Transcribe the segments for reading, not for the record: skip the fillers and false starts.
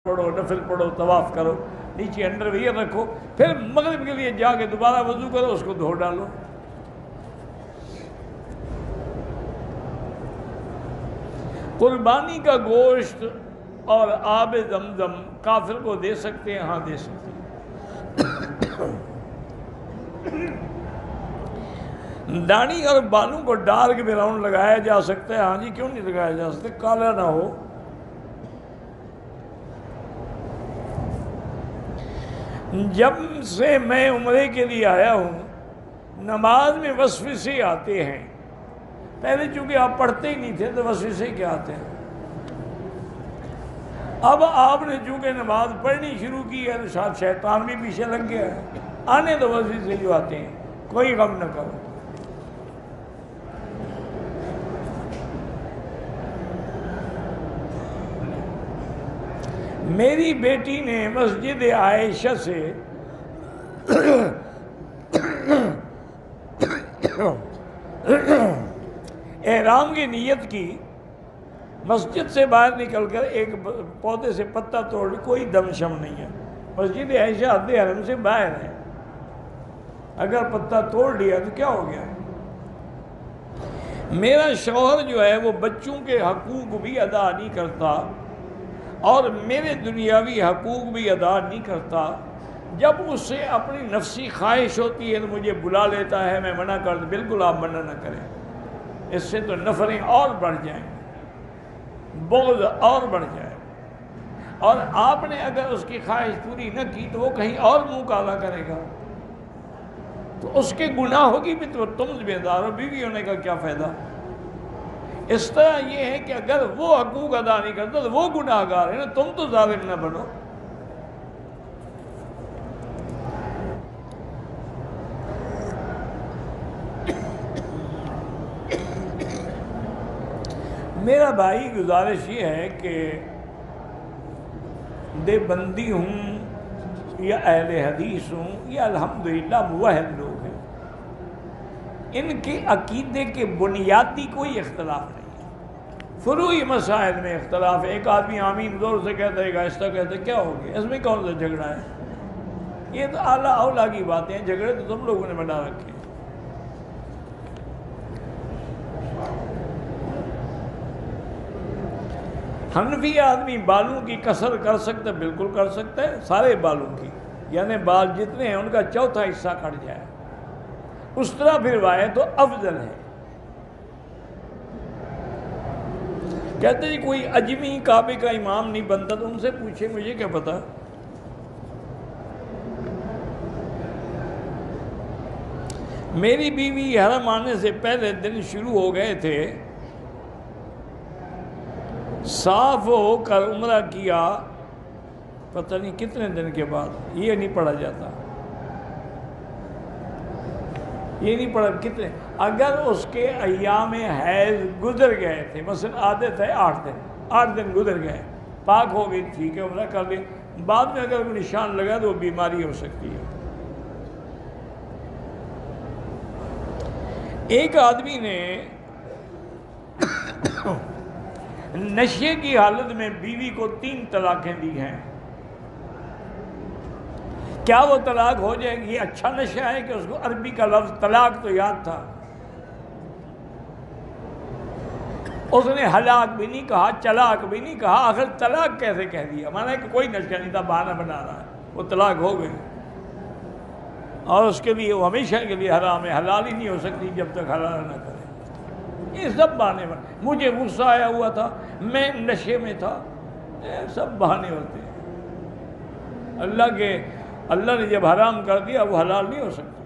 پڑھو، نفل پڑھو، طواف کرو، نیچے انڈر ویئر رکھو، پھر مغرب کے لیے جا کے دوبارہ وضو کرو، اس کو دھو ڈالو۔ قربانی کا گوشت اور آب زمزم کافر کو دے سکتے ہیں؟ ہاں دے سکتے ہیں۔ داڑھی اور بالوں کو ڈارک براؤن لگایا جا سکتا ہے؟ ہاں جی، کیوں نہیں لگایا جا سکتا؟ کالا نہ ہو۔ جب سے میں عمرے کے لیے آیا ہوں نماز میں وسوسے آتے ہیں۔ پہلے چونکہ آپ پڑھتے ہی نہیں تھے تو وسوسے کیا آتے ہیں؟ اب آپ نے چونکہ نماز پڑھنی شروع کی ہے تو شاید شیطان بھی پیچھے لگ گیا ہے، آنے تو وسوسے جو آتے ہیں، کوئی غم نہ کرو۔ میری بیٹی نے مسجد عائشہ سے احرام کی نیت کی، مسجد سے باہر نکل کر ایک پودے سے پتا توڑ، کوئی دم شم نہیں ہے، مسجد عائشہ حد حرم سے باہر ہے، اگر پتا توڑ لیا تو کیا ہو گیا؟ میرا شوہر جو ہے وہ بچوں کے حقوق بھی ادا نہیں کرتا اور میرے دنیاوی حقوق بھی ادا نہیں کرتا۔ جب اس سے اپنی نفسی خواہش ہوتی ہے تو مجھے بلا لیتا ہے، میں منع کر دوں، بالکل آپ منع نہ کریں، اس سے تو نفریں اور بڑھ جائیں، بغض اور بڑھ جائے، اور آپ نے اگر اس کی خواہش پوری نہ کی تو وہ کہیں اور منہ کالا کرے گا، تو اس کے گناہوں کی بھی تو تم ذمہ دار ہو، بیوی ہونے کا کیا فائدہ؟ اس طرح یہ ہے کہ اگر وہ حقوق ادا نہیں کرتا تو وہ گناہ گار ہے نا، تم تو ظالم نہ بنو۔ میرا بھائی گزارش یہ ہے کہ دیوبندی ہوں یا اہل حدیث ہوں یا الحمدللہ موحد لوگ ہیں، ان کے عقیدے کے بنیادی کوئی اختلاف نہیں ہے، فروعی مسائل میں اختلاف ہے۔ ایک آدمی آمین زور سے کہتا ہے، ایک آہستہ کہتا ہے، کیا ہو گیا؟ اس میں کون سا جھگڑا ہے؟ یہ تو اعلیٰ اولیٰ کی باتیں ہیں، جھگڑے تو تم لوگوں نے بنا رکھے ہیں۔ حنفی آدمی بالوں کی کسر کر سکتا ہے؟ بالکل کر سکتا ہے، سارے بالوں کی، یعنی بال جتنے ہیں ان کا چوتھا حصہ کٹ جائے، اس طرح پھر روایے تو افضل ہے۔ کہتے ہیں کوئی اجمی کعبے کا امام نہیں بنتا، تو ان سے پوچھے، مجھے کیا پتا۔ میری بیوی حرم آنے سے پہلے دن شروع ہو گئے تھے، صاف ہو کر عمرہ کیا، پتہ نہیں کتنے دن کے بعد، یہ نہیں پڑھا جاتا، یہ نہیں پڑھا کتنے، اگر اس کے ایام حیض گزر گئے تھے، مثلا عادت ہے 8 دن گزر گئے، پاک ہو گئی، ٹھیک ہے، عمرہ کر لی، بعد میں اگر کوئی نشان لگا تو وہ بیماری ہو سکتی ہے۔ ایک آدمی نے نشے کی حالت میں بیوی کو 3 طلاقیں دی ہیں، کیا وہ طلاق ہو جائے گی؟ یہ اچھا نشہ ہے کہ اس کو عربی کا لفظ طلاق تو یاد تھا، اس نے ہلاک بھی نہیں کہا، چلاق بھی نہیں کہا، آخر طلاق کیسے کہہ دیا؟ مانا ہے کہ کوئی نشہ نہیں تھا، بہانہ بنا رہا ہے، وہ طلاق ہو گئی، اور اس کے لیے وہ ہمیشہ کے لیے حرام ہے، حلال ہی نہیں ہو سکتی جب تک حلال نہ کرے۔ یہ سب بہانے بنے، مجھے غصہ آیا ہوا تھا، میں نشے میں تھا، یہ سب بہانے ہوتے ہیں۔ اللہ نے جب حرام کر دیا وہ حلال نہیں ہو سکتا۔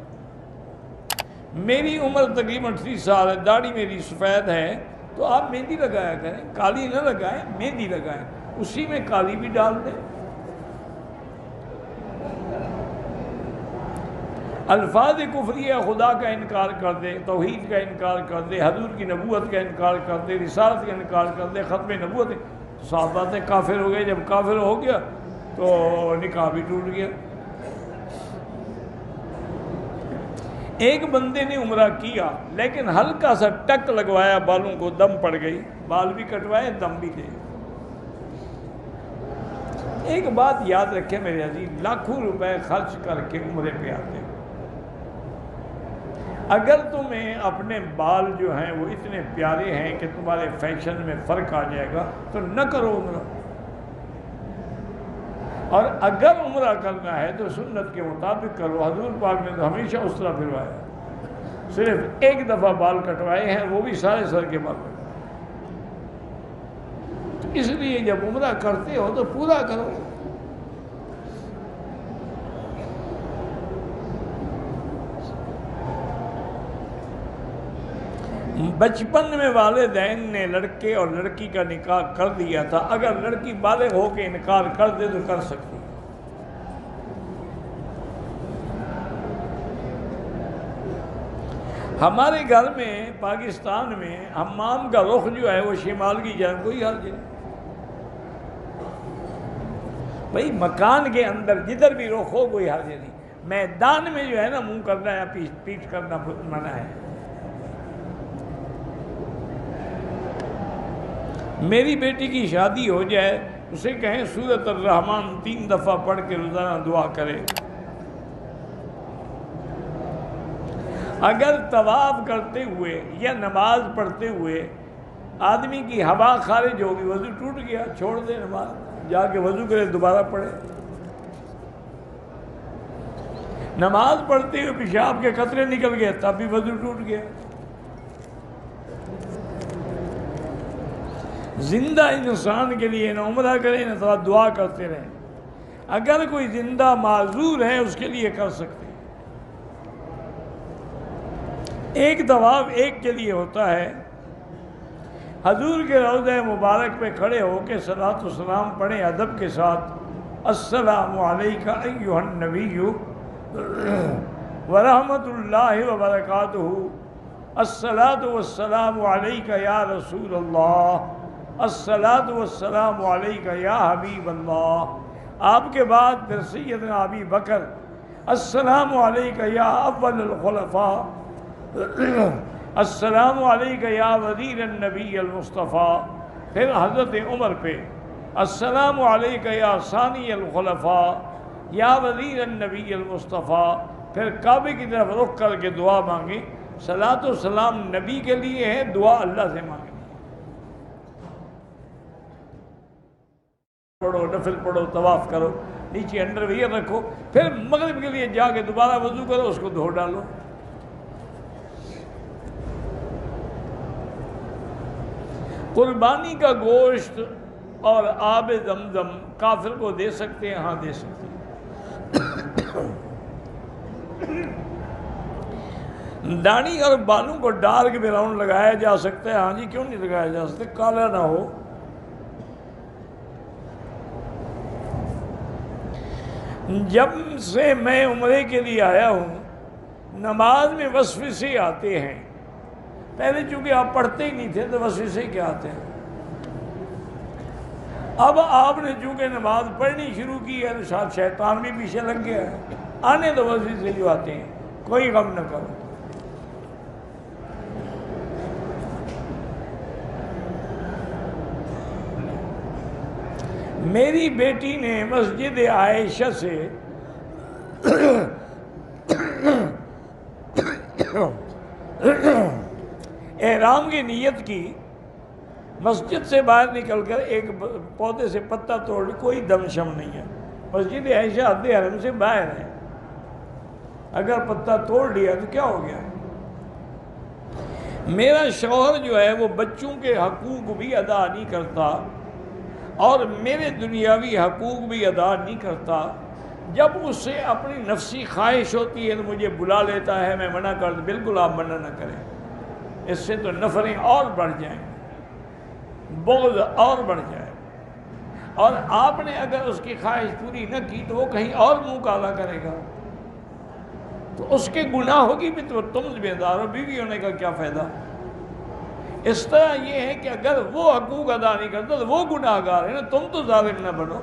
میری عمر تقریباً 30 سال ہے، داڑھی میری سفید ہے، تو آپ مہندی لگایا کریں، کالی نہ لگائیں، مہندی لگائیں، اسی میں کالی بھی ڈال دیں۔ الفاظ کفریہ، خدا کا انکار کر دے، توحید کا انکار کر دے، حضور کی نبوت کا انکار کر دے، رسالت کا انکار کر دے، ختم نبوت، صاف بات ہے کافر ہو گئے۔ جب کافر ہو گیا تو نکاح بھی ٹوٹ گیا۔ ایک بندے نے عمرہ کیا لیکن ہلکا سا ٹک لگوایا بالوں کو، دم پڑ گئی، بال بھی کٹوائے، دم بھی دے، ایک بات یاد رکھیں میرے عزیز، لاکھوں روپے خرچ کر کے عمرے پہ آتے ہو، اگر تمہیں اپنے بال جو ہیں وہ اتنے پیارے ہیں کہ تمہارے فیشن میں فرق آ جائے گا تو نہ کرو عمرہ، اور اگر عمرہ کرنا ہے تو سنت کے مطابق کرو۔ حضور پاک نے تو ہمیشہ اس طرح پھروایا، صرف ایک دفعہ بال کٹوائے ہیں، وہ بھی سارے سر کے بال کٹوائے۔ تو اس لیے جب عمرہ کرتے ہو تو پورا کرو۔ بچپن میں والدین نے لڑکے اور لڑکی کا نکاح کر دیا تھا، اگر لڑکی بالغ ہو کے انکار کر دے تو کر سکتی ہے۔ ہمارے گھر میں پاکستان میں حمام کا رخ جو ہے وہ شمال کی جانب، کوئی حرج نہیں بھائی، مکان کے اندر جدھر بھی رخ ہو کوئی حرج نہیں، میدان میں جو ہے نا منہ کرنا یا پیٹ کرنا منع ہے۔ میری بیٹی کی شادی ہو جائے، اسے کہیں سورۃ الرحمن 3 دفعہ پڑھ کے روزانہ دعا کرے۔ اگر طواف کرتے ہوئے یا نماز پڑھتے ہوئے آدمی کی ہوا خارج ہوگی، وضو ٹوٹ گیا، چھوڑ دے نماز، جا کے وضو کرے، دوبارہ پڑھے۔ نماز پڑھتے ہوئے پیشاب کے قطرے نکل گئے، تب بھی وضو ٹوٹ گیا۔ زندہ انسان کے لیے نہ عمرہ کریں نہ تو دعا کرتے رہیں، اگر کوئی زندہ معذور ہے اس کے لیے کر سکتے ہیں۔ ایک طواف ایک کے لیے ہوتا ہے، حضور کے روضہ مبارک پہ کھڑے ہو کے صلاۃ و سلام پڑھیں ادب کے ساتھ، السلام علیکہ ایھا النبی ورحمۃ اللہ وبرکاتہ، الصلاۃ والسلام علیکہ یا رسول اللہ، الصلاۃ والسلام علیکہ یا حبیب اللہ۔ آپ کے بعد پھر سیدنا ابی بکر، السلام علیکہ یا اول الخلفاء، السلام علیکہ یا وزیر النبی المصطفیٰ۔ پھر حضرت عمر پہ، السلام علیکہ یا ثانی الخلفاء یا وزیر النبی المصطفیٰ۔ پھر کعبے کی طرف رخ کر کے دعا مانگیں، صلاۃ و سلام نبی کے لیے ہے، دعا اللہ سے مانگیں، پڑھو، نفل پڑھو، طواف کرو، نیچے انڈر ویئر رکھو، پھر مغرب کے لیے جا کے دوبارہ وضو کرو، اس کو دھو ڈالو۔ قربانی کا گوشت اور آب زمزم کافر کو دے سکتے ہیں؟ ہاں دے سکتے ہیں۔ داڑھی اور بالوں کو ڈارک براؤن لگایا جا سکتا ہے؟ ہاں جی، کیوں نہیں لگایا جا سکتا، کالا نہ ہو۔ جب سے میں عمرے کے لیے آیا ہوں، نماز میں وسوسے آتے ہیں، پہلے چونکہ آپ پڑھتے ہی نہیں تھے تو وسوسے کیا آتے ہیں، اب آپ نے چونکہ نماز پڑھنی شروع کی ہے تو ساتھ شیطان بھی پیچھے لگ گیا ہے، آنے تو وسوسے جو آتے ہیں، کوئی غم نہ کرو۔ میری بیٹی نے مسجد عائشہ سے احرام کی نیت کی، مسجد سے باہر نکل کر ایک پودے سے پتا توڑ، کوئی دم شم نہیں ہے، مسجد عائشہ حد حرم سے باہر ہے، اگر پتا توڑ لیا تو کیا ہو گیا؟ میرا شوہر جو ہے وہ بچوں کے حقوق بھی ادا نہیں کرتا اور میرے دنیاوی حقوق بھی ادا نہیں کرتا، جب اس سے اپنی نفسی خواہش ہوتی ہے تو مجھے بلا لیتا ہے، میں منع کر دوں، بالکل آپ منع نہ کریں، اس سے تو نفریں اور بڑھ جائیں، بغض اور بڑھ جائے، اور آپ نے اگر اس کی خواہش پوری نہ کی تو وہ کہیں اور منہ کالا کرے گا، تو اس کے گناہوں کی بھی تو تم ذمہ دار ہو، بیوی ہونے کا کیا فائدہ؟ اس طرح یہ ہے کہ اگر وہ حقوق ادا نہیں کرتا تو وہ گناہ گار ہے نا، تم تو ظالم نہ بنو۔